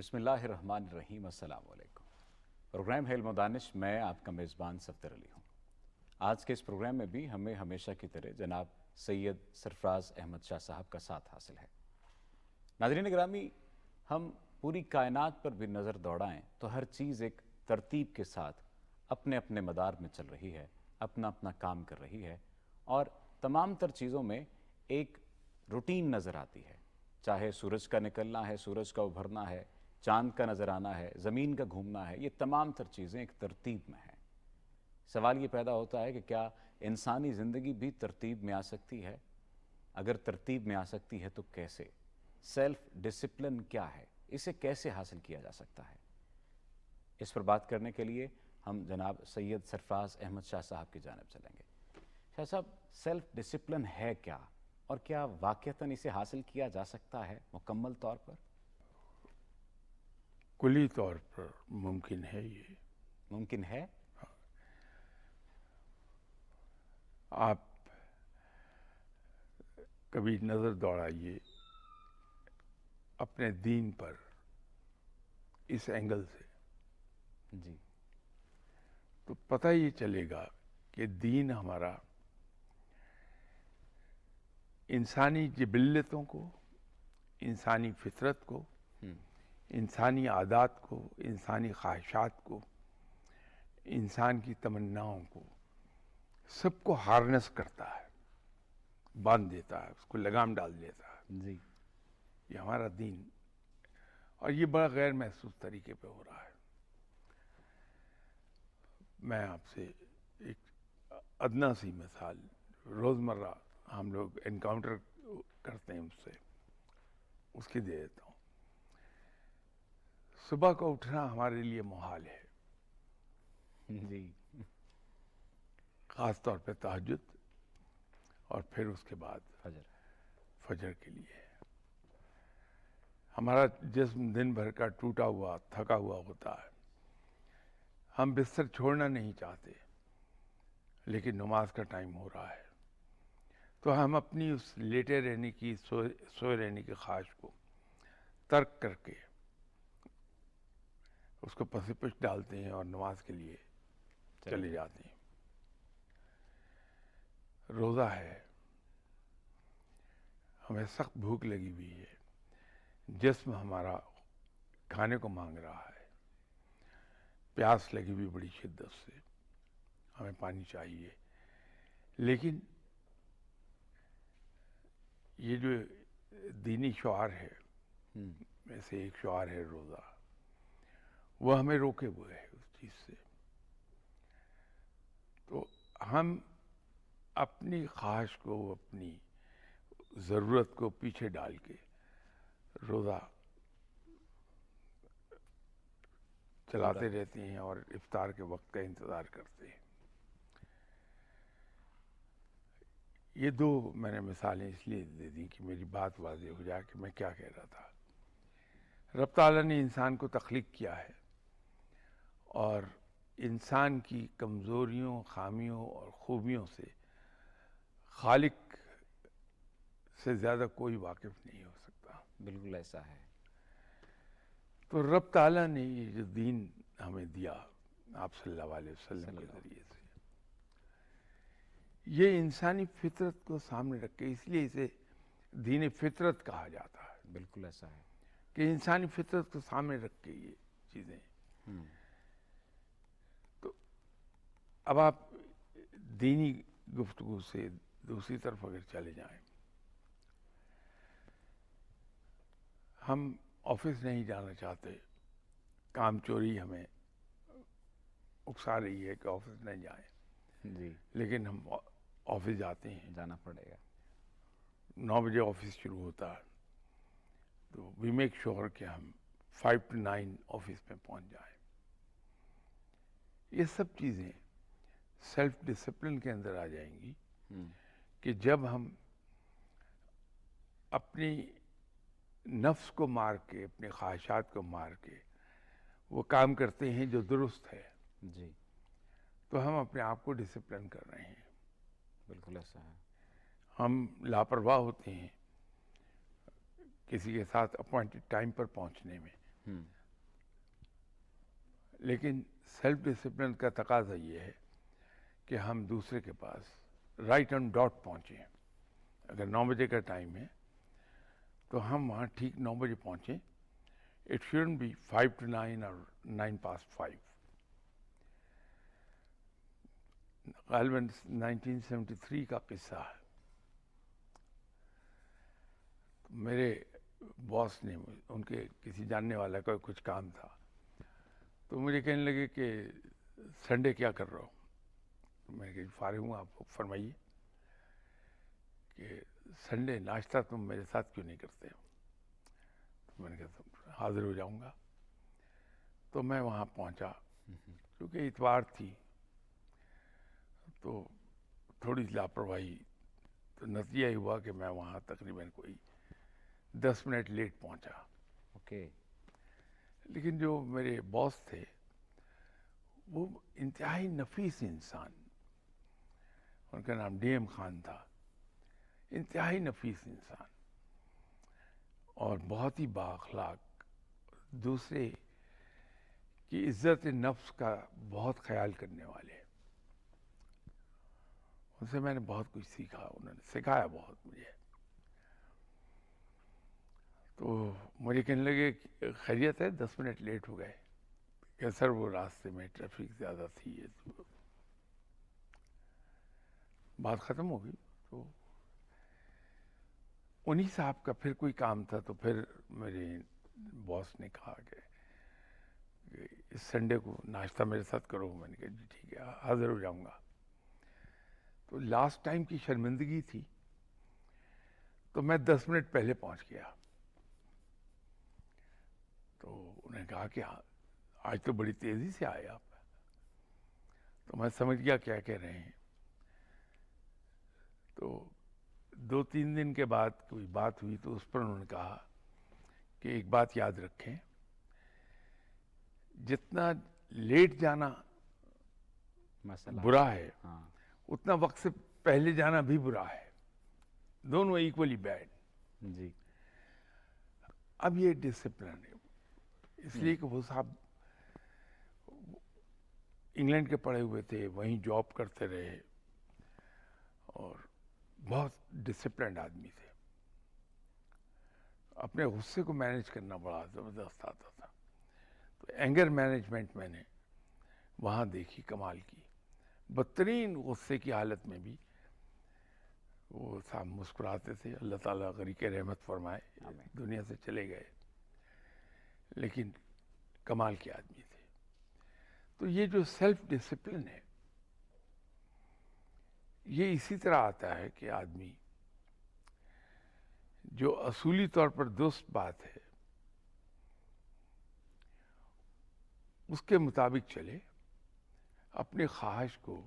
بسم اللہ الرحمن الرحیم۔ السلام علیکم۔ پروگرام ہے علم و دانش، میں آپ کا میزبان صفدر علی ہوں۔ آج کے اس پروگرام میں بھی ہمیں ہمیشہ کی طرح جناب سید سرفراز احمد شاہ صاحب کا ساتھ حاصل ہے۔ ناظرین گرامی، ہم پوری کائنات پر بھی نظر دوڑائیں تو ہر چیز ایک ترتیب کے ساتھ اپنے اپنے مدار میں چل رہی ہے، اپنا اپنا کام کر رہی ہے، اور تمام تر چیزوں میں ایک روٹین نظر آتی ہے۔ چاہے سورج کا نکلنا ہے، سورج کا ابھرنا ہے، چاند کا نظر آنا ہے، زمین کا گھومنا ہے، یہ تمام تر چیزیں ایک ترتیب میں ہیں۔ سوال یہ پیدا ہوتا ہے کہ کیا انسانی زندگی بھی ترتیب میں آ سکتی ہے؟ اگر ترتیب میں آ سکتی ہے تو کیسے؟ سیلف ڈسپلن کیا ہے؟ اسے کیسے حاصل کیا جا سکتا ہے؟ اس پر بات کرنے کے لیے ہم جناب سید سرفراز احمد شاہ صاحب کی جانب چلیں گے۔ شاہ صاحب، سیلف ڈسپلن ہے کیا، اور کیا واقعتاً اسے حاصل کیا جا سکتا ہے مکمل طور پر؟ کلی طور پر ممکن ہے۔ یہ ممکن ہے؟ آپ کبھی نظر دوڑائیے اپنے دین پر اس اینگل سے، جی، تو پتہ یہ چلے گا کہ دین ہمارا انسانی جبلتوں کو، انسانی فطرت کو، انسانی عادات کو، انسانی خواہشات کو، انسان کی تمناؤں کو، سب کو ہارنس کرتا ہے، باندھ دیتا ہے، اس کو لگام ڈال دیتا ہے۔ جی، یہ ہمارا دین، اور یہ بڑا غیر محسوس طریقے پہ ہو رہا ہے۔ میں آپ سے ایک ادنا سی مثال روزمرہ ہم لوگ انکاؤنٹر کرتے ہیں اس سے، اس کی دے دیتا ہوں۔ صبح کو اٹھنا ہمارے لیے محال ہے، جی، خاص طور پہ تہجد اور پھر اس کے بعد فجر۔ فجر کے لیے۔ ہمارا جسم دن بھر کا ٹوٹا ہوا، تھکا ہوا ہوتا ہے، ہم بستر چھوڑنا نہیں چاہتے، لیکن نماز کا ٹائم ہو رہا ہے، تو ہم اپنی اس لیٹے رہنے کی، سوئے رہنے کی خواہش کو ترک کر کے اس کو پس پش ڈالتے ہیں اور نماز کے لیے چلے جاتے ہیں۔ روزہ ہے، ہمیں سخت بھوک لگی ہوئی ہے، جسم ہمارا کھانے کو مانگ رہا ہے، پیاس لگی ہوئی بڑی شدت سے، ہمیں پانی چاہیے، لیکن یہ جو دینی شعار ہے، میں سے ایک شعار ہے روزہ، وہ ہمیں روکے ہوئے ہے اس چیز سے۔ تو ہم اپنی خواہش کو، اپنی ضرورت کو پیچھے ڈال کے روزہ چلاتے رہتے ہیں اور افطار کے وقت کا انتظار کرتے ہیں۔ یہ دو میں نے مثالیں اس لیے دے دی کہ میری بات واضح ہو جائے کہ میں کیا کہہ رہا تھا۔ رب تعالیٰ نے انسان کو تخلیق کیا ہے، اور انسان کی کمزوریوں، خامیوں اور خوبیوں سے خالق سے زیادہ کوئی واقف نہیں ہو سکتا۔ بالکل ایسا ہے۔ تو رب تعالیٰ نے یہ جو دین ہمیں دیا آپ صلی اللہ علیہ وسلم کے ذریعے سے، یہ انسانی فطرت کو سامنے رکھ کے، اس لیے اسے دین فطرت کہا جاتا ہے، بالکل ایسا ہے کہ انسانی فطرت کو سامنے رکھ کے یہ چیزیں۔ تو اب آپ دینی گفتگو سے دوسری طرف اگر چلے جائیں، ہم آفس نہیں جانا چاہتے، کام چوری ہمیں اکسا رہی ہے کہ آفس نہ جائیں، جی، لیکن ہم آفس جاتے ہیں۔ جانا پڑے گا۔ 9 بجے آفس شروع ہوتا ہے، تو وی میک شور کہ ہم 5 to 9 آفس میں پہنچ جائیں۔ یہ سب چیزیں سیلف ڈسپلن کے اندر آ جائیں گی کہ جب ہم اپنی نفس کو مار کے، اپنے خواہشات کو مار کے وہ کام کرتے ہیں جو درست ہے، جی، تو ہم اپنے آپ کو ڈسپلن کر رہے ہیں۔ بالکل ایسا ہے۔ ہم لاپرواہ ہوتے ہیں کسی کے ساتھ اپوائنٹڈ ٹائم پر پہنچنے میں، لیکن سیلف ڈسپلن کا تقاضا یہ ہے کہ ہم دوسرے کے پاس رائٹ آن ڈاٹ پہنچیں. اگر 9 بجے کا ٹائم ہے تو ہم وہاں ٹھیک 9 بجے پہنچیں. اٹ شوڈنٹ بی 5 to 9 اور 9 past 5. غالباً 1973 کا قصہ ہے. میرے باس نے ان کے کسی جاننے والا کا کچھ کام تھا تو مجھے کہنے لگے کہ سنڈے کیا کر رہا ہوں. میں نے کہا فارغ ہوں, آپ فرمائیے کہ سنڈے ناشتہ تم میرے ساتھ کیوں نہیں کرتے ہو. تو میں نے کہا حاضر ہو جاؤں گا. تو میں وہاں پہنچا, کیونکہ اتوار تھی تو تھوڑی لاپرواہی, تو نتیجہ یہ ہوا کہ میں وہاں تقریباً کوئی 10 منٹ لیٹ پہنچا. اوکے. لیکن جو میرے باس تھے وہ انتہائی نفیس انسان, ان کا نام ڈی ایم خان تھا, انتہائی نفیس انسان اور بہت ہی بااخلاق, دوسرے کی عزت نفس کا بہت خیال کرنے والے. ان سے میں نے بہت کچھ سیکھا, انہوں نے سکھایا بہت مجھے. تو مجھے کہنے لگے کہ خیریت ہے 10 منٹ لیٹ ہو گئے. کہ سر وہ راستے میں ٹریفک زیادہ تھی, تو بات ختم ہو گئی. تو انہی صاحب کا پھر کوئی کام تھا, تو پھر میرے باس نے کہا کہ اس سنڈے کو ناشتہ میرے ساتھ کرو. میں نے کہا جی ٹھیک ہے, حاضر ہو جاؤں گا. تو لاسٹ ٹائم کی شرمندگی تھی تو میں 10 منٹ پہلے پہنچ گیا. تو انہوں نے کہا کہ آج تو بڑی تیزی سے آئے آپ. تو میں سمجھ گیا کیا کہہ رہے ہیں. تو 2-3 دن کے بعد کوئی بات ہوئی تو اس پر انہوں نے کہا کہ ایک بات یاد رکھیں, جتنا لیٹ جانا مسئلہ برا ہے ہاں. اتنا وقت سے پہلے جانا بھی برا ہے. دونوں ایکولی بیڈ. جی. اب یہ ڈسپلن ہے, اس لیے کہ وہ صاحب انگلینڈ کے پڑھے ہوئے تھے, وہیں جاب کرتے رہے اور بہت ڈسپلنڈ آدمی تھے. اپنے غصے کو مینیج کرنا بڑا زبردست آتا تھا. تو اینگر مینجمنٹ میں نے وہاں دیکھی کمال کی. بدترین غصے کی حالت میں بھی وہ صاحب مسکراتے تھے. اللہ تعالیٰ غریق رحمت فرمائے, دنیا سے چلے گئے, لیکن کمال کے آدمی تھے. تو یہ جو سیلف ڈسپلن ہے یہ اسی طرح آتا ہے کہ آدمی جو اصولی طور پر درست بات ہے اس کے مطابق چلے, اپنے خواہش کو,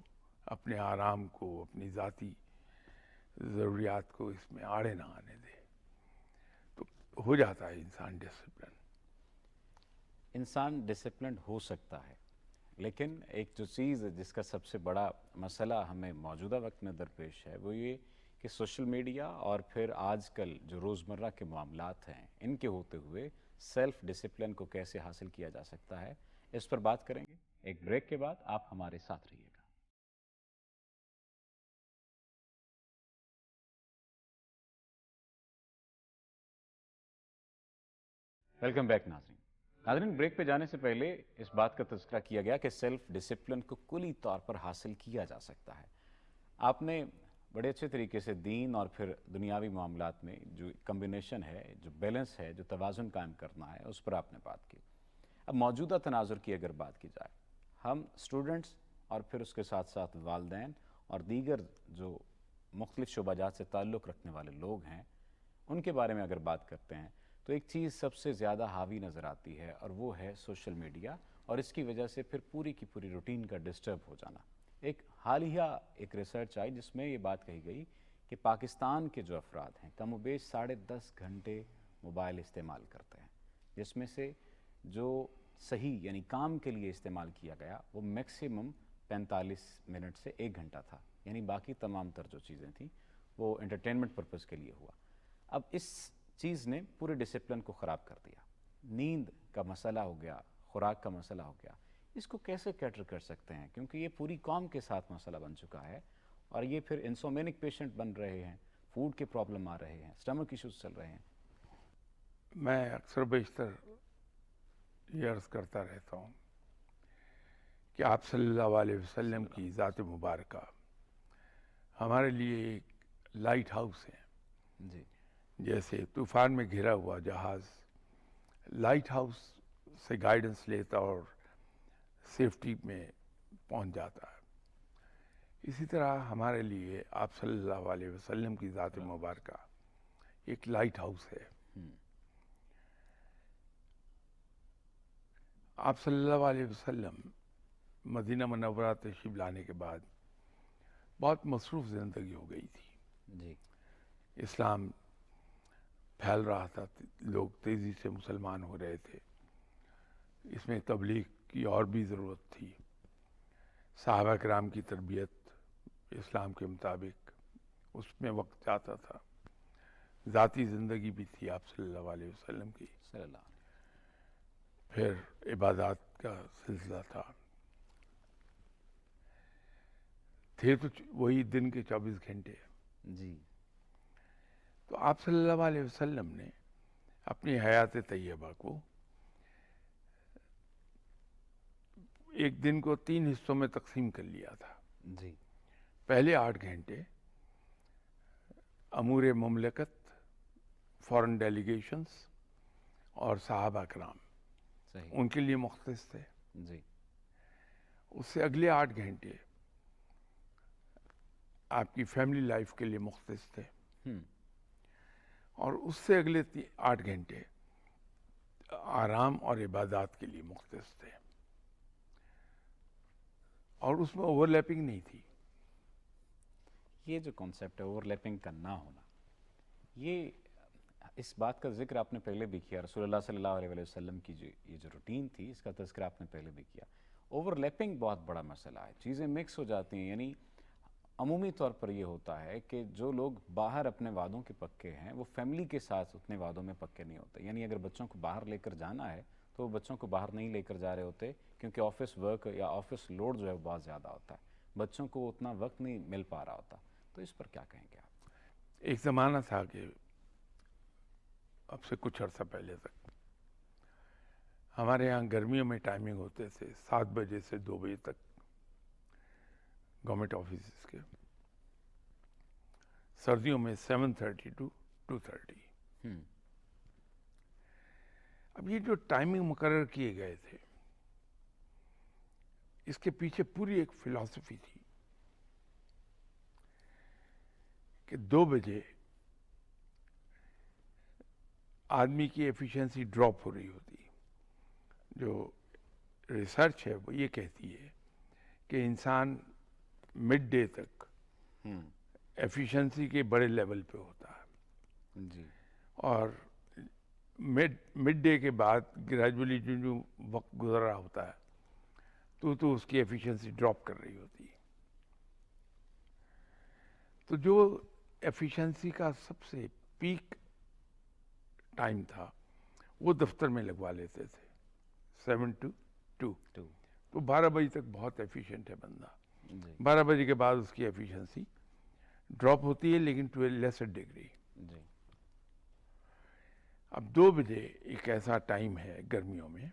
اپنے آرام کو, اپنی ذاتی ضروریات کو اس میں آڑے نہ آنے دے, تو ہو جاتا ہے انسان ڈسپلن. انسان ڈسپلنڈ ہو سکتا ہے, لیکن ایک جو چیز جس کا سب سے بڑا مسئلہ ہمیں موجودہ وقت میں درپیش ہے وہ یہ کہ سوشل میڈیا اور پھر آج کل جو روزمرہ کے معاملات ہیں ان کے ہوتے ہوئے سیلف ڈسپلن کو کیسے حاصل کیا جا سکتا ہے, اس پر بات کریں گے. ایک بریک کے بعد آپ ہمارے ساتھ رہیے گا. ویلکم بیک ناظرین. ناظرین, بریک پہ جانے سے پہلے اس بات کا تذکرہ کیا گیا کہ سیلف ڈسپلن کو کلی طور پر حاصل کیا جا سکتا ہے. آپ نے بڑے اچھے طریقے سے دین اور پھر دنیاوی معاملات میں جو کمبینیشن ہے, جو بیلنس ہے, جو توازن قائم کرنا ہے, اس پر آپ نے بات کی. اب موجودہ تناظر کی اگر بات کی جائے, ہم اسٹوڈنٹس اور پھر اس کے ساتھ ساتھ والدین اور دیگر جو مختلف شعبہ جات سے تعلق رکھنے والے لوگ ہیں ان کے بارے میں اگر بات کرتے ہیں تو ایک چیز سب سے زیادہ حاوی نظر آتی ہے اور وہ ہے سوشل میڈیا, اور اس کی وجہ سے پھر پوری کی پوری روٹین کا ڈسٹرب ہو جانا. ایک حالیہ ایک ریسرچ آئی جس میں یہ بات کہی گئی کہ پاکستان کے جو افراد ہیں کم و بیش 10.5 گھنٹے موبائل استعمال کرتے ہیں, جس میں سے جو صحیح یعنی کام کے لیے استعمال کیا گیا وہ میکسیمم 45 منٹ سے 1 گھنٹہ تھا, یعنی باقی تمام تر جو چیزیں تھیں وہ انٹرٹینمنٹ پرپز کے لیے ہوا. اب اس چیز نے پورے ڈسپلن کو خراب کر دیا. نیند کا مسئلہ ہو گیا, خوراک کا مسئلہ ہو گیا, اس کو کیسے کیٹر کر سکتے ہیں؟ کیونکہ یہ پوری قوم کے ساتھ مسئلہ بن چکا ہے، اور یہ پھر انسومینک پیشنٹ بن رہے ہیں، فوڈ کے پرابلم آ رہے ہیں، اسٹمک ایشوز چل رہے ہیں۔ میں اکثر بیشتر یہ عرض کرتا رہتا ہوں کہ آپ صلی اللہ علیہ وسلم کی ذات مبارکہ ہمارے لیے ایک لائٹ ہاؤس ہے۔ جی جیسے طوفان میں گھرا ہوا جہاز لائٹ ہاؤس سے گائیڈنس لیتا اور سیفٹی میں پہنچ جاتا ہے، اسی طرح ہمارے لیے آپ صلی اللہ علیہ وسلم کی ذات مبارکہ ایک لائٹ ہاؤس ہے۔ آپ صلی اللہ علیہ وسلم مدینہ منورہ تشریف لانے کے بعد بہت مصروف زندگی ہو گئی تھی۔ جی اسلام پھیل رہا تھا، لوگ تیزی سے مسلمان ہو رہے تھے، اس میں تبلیغ کی اور بھی ضرورت تھی۔ صحابہ کرام کی تربیت اسلام کے مطابق اس میں وقت جاتا تھا، ذاتی زندگی بھی تھی آپ صلی اللہ علیہ وسلم کی، صلی اللہ علیہ پھر عبادات کا سلسلہ تھا، تھے تو وہی دن کے 24 گھنٹے۔ جی تو آپ صلی اللہ علیہ وسلم نے اپنی حیات طیبہ کو ایک دن کو 3 حصوں میں تقسیم کر لیا تھا۔ جی پہلے 8 گھنٹے امور مملکت، فورن ڈیلیگیشنز اور صحابہ کرام صحیح۔ ان کے لیے مختص تھے۔ جی اس سے اگلے 8 گھنٹے آپ کی فیملی لائف کے لیے مختص تھے، اور اس سے اگلے 8 گھنٹے آرام اور عبادات کے لیے مختص تھے، اور اس میں اوور لیپنگ نہیں تھی۔ یہ جو کانسیپٹ ہے اوور لیپنگ کا نہ ہونا، یہ اس بات کا ذکر آپ نے پہلے بھی کیا، رسول اللہ صلی اللہ علیہ وسلم کی یہ جو روٹین تھی اس کا تذکرہ آپ نے پہلے بھی کیا۔ اوور لیپنگ بہت بڑا مسئلہ ہے، چیزیں مکس ہو جاتی ہیں، یعنی عمومی طور پر یہ ہوتا ہے کہ جو لوگ باہر اپنے وعدوں کے پکے ہیں وہ فیملی کے ساتھ اتنے وعدوں میں پکے نہیں ہوتے۔ یعنی اگر بچوں کو باہر لے کر جانا ہے تو وہ بچوں کو باہر نہیں لے کر جا رہے ہوتے، کیونکہ آفس ورک یا آفس لوڈ جو ہے وہ بہت زیادہ ہوتا ہے، بچوں کو اتنا وقت نہیں مل پا رہا ہوتا۔ تو اس پر کیا کہیں گے آپ؟ ایک زمانہ تھا کہ اب سے کچھ عرصہ پہلے تک ہمارے ہاں گرمیوں میں ٹائمنگ ہوتے تھے 7 بجے سے 2 بجے تک گورنمنٹ آفیسز کے، سردیوں میں 7:30 to 2:30۔ اب یہ جو ٹائمنگ مقرر کیے گئے تھے اس کے پیچھے پوری ایک فلسفی تھی کہ 2 بجے آدمی کی ایفیشنسی ڈراپ ہو رہی ہوتی۔ جو ریسرچ ہے وہ یہ کہتی ہے کہ انسان مڈ ڈے تک ایفیشنسی کے بڑے لیول پہ ہوتا ہے، جی اور مڈ ڈے کے بعد گریجولی جو وقت گزر رہا ہوتا ہے تو اس کی ایفیشنسی ڈراپ کر رہی ہوتی ہے۔ تو جو ایفیشنسی کا سب سے پیک ٹائم تھا وہ دفتر میں لگوا لیتے تھے 7 to 2، تو 12 بجے تک بہت ایفیشینٹ ہے بندہ۔ 12 بجے کے بعد اس کی ایفیشنسی ڈراپ ہوتی ہے، لیکن ٹو اے لیسر ڈگری۔ جی اب 2 بجے ایک ایسا ٹائم ہے گرمیوں میں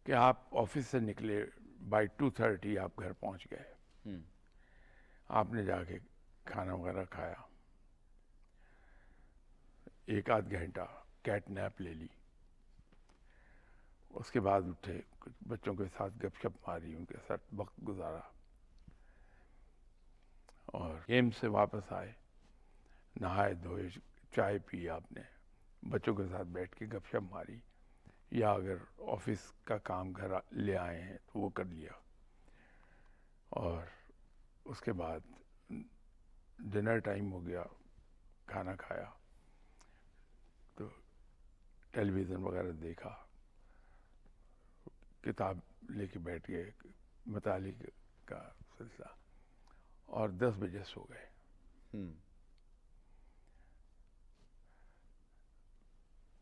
کہ آپ آفس سے نکلے، بائی 2:30 آپ گھر پہنچ گئے، آپ نے جا کے کھانا وغیرہ کھایا، 1 آدھ گھنٹہ کیٹ نیپ لے لی، اس کے بعد اٹھے، کچھ بچوں کے ساتھ گپ شپ ماری، ان کے ساتھ وقت گزارا، اور گیم سے واپس آئے، نہائے دھوئے، چائے پی، آپ نے بچوں کے ساتھ بیٹھ کے گپ شپ ماری، یا اگر آفس کا کام گھر لے آئے ہیں تو وہ کر لیا، اور اس کے بعد ڈنر ٹائم ہو گیا، کھانا کھایا تو ٹیلی ویژن وغیرہ دیکھا، کتاب لے کے بیٹھ گئے، مطالعے کا سلسلہ، اور 10 بجے سو گئے۔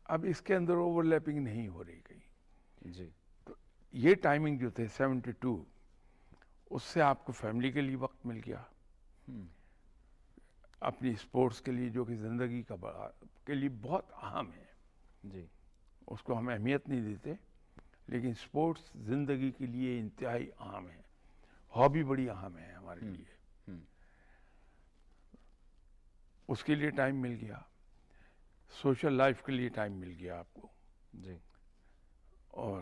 اب اس کے اندر اوور لیپنگ نہیں ہو رہی کہیں، جی تو یہ ٹائمنگ جو تھے 72، اس سے آپ کو فیملی کے لیے وقت مل گیا، اپنی اسپورٹس کے لیے جو کہ زندگی کے لیے بہت اہم ہے، جی اس کو ہم اہمیت نہیں دیتے، لیکن اسپورٹس زندگی کے لیے انتہائی اہم ہے، ہابی بڑی اہم ہے ہمارے لیے، اس کے لیے ٹائم مل گیا، سوشل لائف کے لیے ٹائم مل گیا آپ کو، جی اور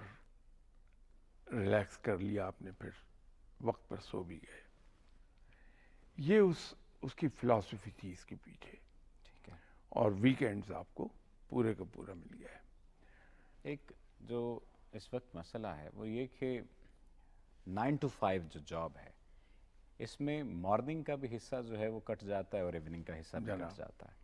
ریلیکس کر لیا آپ نے، پھر وقت پر سو بھی گئے۔ یہ اس کی فلاسفی تھی اس کے پیچھے، ٹھیک ہے۔ اور ویکینڈز آپ کو پورے کا پورا مل گیا ہے۔ ایک جو اس وقت مسئلہ ہے وہ یہ کہ 9 to 5 جو جاب ہے، اس میں مارننگ کا بھی حصہ جو ہے وہ کٹ جاتا ہے اور ایوننگ کا حصہ بھی کٹ جاتا ہے،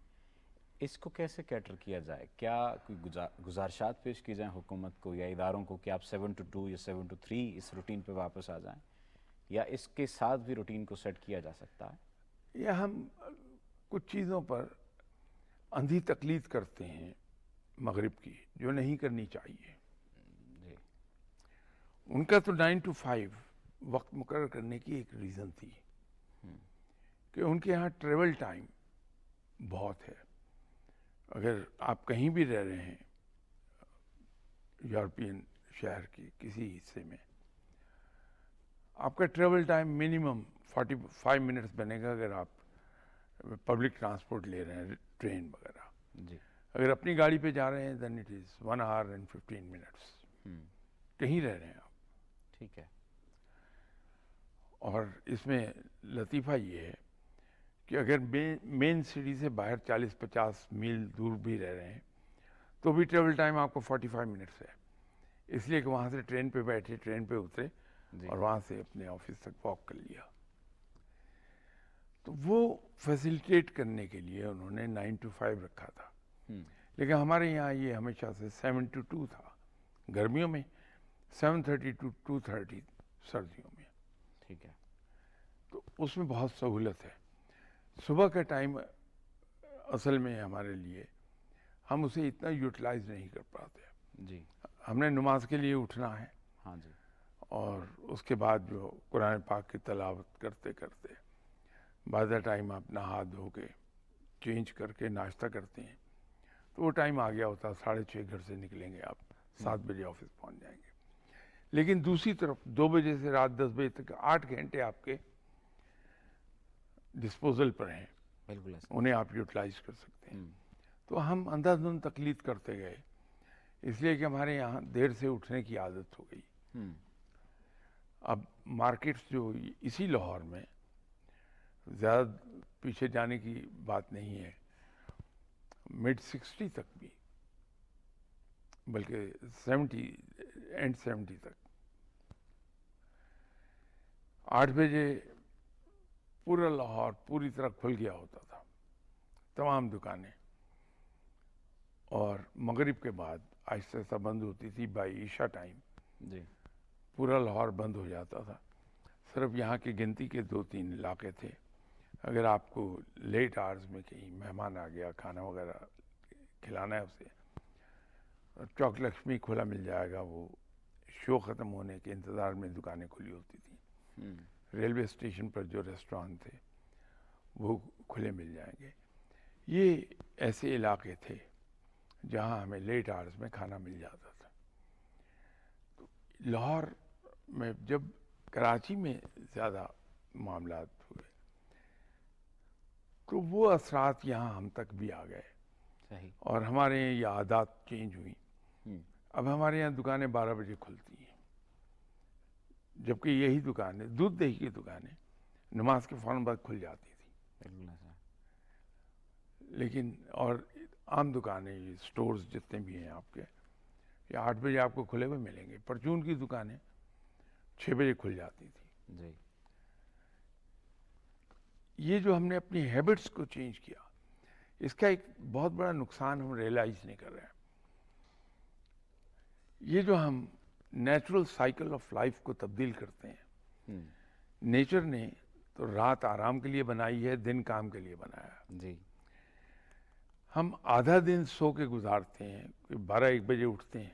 اس کو کیسے کیٹر کیا جائے؟ کیا کوئی گزارشات پیش کی جائیں حکومت کو یا اداروں کو کہ آپ 7 to 2 یا 7 to 3 اس روٹین پہ واپس آ جائیں، یا اس کے ساتھ بھی روٹین کو سیٹ کیا جا سکتا ہے؟ یہ ہم کچھ چیزوں پر اندھی تقلید کرتے ہیں مغرب کی، جو نہیں کرنی چاہیے۔ جی ان کا تو 9 to 5 وقت مقرر کرنے کی ایک ریزن تھی کہ ان کے یہاں ٹریول ٹائم بہت ہے۔ اگر آپ کہیں بھی رہ رہے ہیں یورپین شہر کے کسی حصے میں، آپ کا ٹریول ٹائم منیمم 45 منٹس بنے گا اگر آپ پبلک ٹرانسپورٹ لے رہے ہیں، ٹرین وغیرہ۔ جی اگر اپنی گاڑی پہ جا رہے ہیں then it is 1 hour and 15 minutes، کہیں رہ رہے ہیں آپ۔ ٹھیک ہے۔ اور اس میں لطیفہ یہ ہے کہ اگر مین سٹی سے باہر 40-50 میل دور بھی رہ رہے ہیں تو بھی ٹریول ٹائم آپ کو 45 منٹس ہے، اس لیے کہ وہاں سے ٹرین پہ بیٹھے، ٹرین پہ اترے اور وہاں سے اپنے آفس تک واک کر لیا۔ تو وہ فیسیلیٹیٹ کرنے کے لیے انہوں نے 9 to 5 رکھا تھا، لیکن ہمارے یہاں یہ ہمیشہ سے 7 to 2 تھا گرمیوں میں، 7:30 to 2:30 سردیوں میں۔ ٹھیک ہے۔ تو اس میں بہت سہولت ہے۔ صبح کا ٹائم اصل میں ہمارے لیے ہم اسے اتنا یوٹیلائز نہیں کر پاتے۔ جی ہم نے نماز کے لیے اٹھنا ہے، ہاں جی اور اس کے بعد جو قرآن پاک کی تلاوت کرتے کرتے بعد ٹائم آپ نہا دھو کے چینج کر کے ناشتہ کرتے ہیں تو وہ ٹائم آ گیا ہوتا، 6:30 گھر سے نکلیں گے آپ، 7 بجے آفس پہنچ جائیں گے۔ لیکن دوسری طرف 2 بجے سے رات 10 بجے تک 8 گھنٹے آپ کے ڈسپوزل پر ہیں، بالکل ایسا۔ انہیں آپ یوٹیلائز کر سکتے ہیں۔ تو ہم اندھا دھند تقلید کرتے گئے، اس لیے کہ ہمارے یہاں دیر سے اٹھنے کی عادت ہو گئی۔ اب مارکیٹس جو اسی لاہور میں، زیادہ پیچھے جانے کی بات نہیں ہے، mid 60 تک بھی، بلکہ 70 تک 8 بجے پورا لاہور پوری طرح کھل گیا ہوتا تھا، تمام دکانیں، اور مغرب کے بعد آہستہ آہستہ بند ہوتی تھی۔ بائی عشاء ٹائم جی پورا لاہور بند ہو جاتا تھا، صرف یہاں کی گنتی کے 2-3 علاقے تھے۔ اگر آپ کو لیٹ آورز میں کہیں مہمان آ گیا، کھانا وغیرہ کھلانا ہے اسے، چوک لکشمی کھلا مل جائے گا، وہ شو ختم ہونے کے انتظار میں دکانیں کھلی ہوتی تھیں۔ ریلوے اسٹیشن پر جو ریسٹوران تھے وہ کھلے مل جائیں گے۔ یہ ایسے علاقے تھے جہاں ہمیں لیٹ آورز میں کھانا مل جاتا تھا۔ تو لاہور میں جب کراچی میں زیادہ معاملات ہوئے تو وہ اثرات یہاں ہم تک بھی آ گئے، صحیح۔ اور ہمارے یہاں یہ عادات چینج ہوئیں۔ اب ہمارے یہاں دکانیں 12 بجے کھلتی ہیں، جبکہ یہی دکانیں، دودھ دہی کی دکانیں نماز کے فوراً بعد کھل جاتی تھی۔ بالکل ایسا۔ لیکن اور عام دکانیں، سٹورز جتنے بھی ہیں آپ کے، یہ 8 بجے آپ کو کھلے ہوئے ملیں گے۔ پرچون کی دکانیں 6 بجے کھل جاتی تھی۔ جی یہ جو ہم نے اپنی ہیبٹس کو چینج کیا، اس کا ایک بہت بڑا نقصان ہم ریئلائز نہیں کر رہے ہیں۔ یہ جو ہم نیچرل سائیکل آف لائف کو تبدیل کرتے ہیں، نیچر نے تو رات آرام کے لیے بنائی ہے، دن کام کے لیے بنایا۔ جی ہم آدھا دن سو کے گزارتے ہیں، 12-1 بجے اٹھتے ہیں،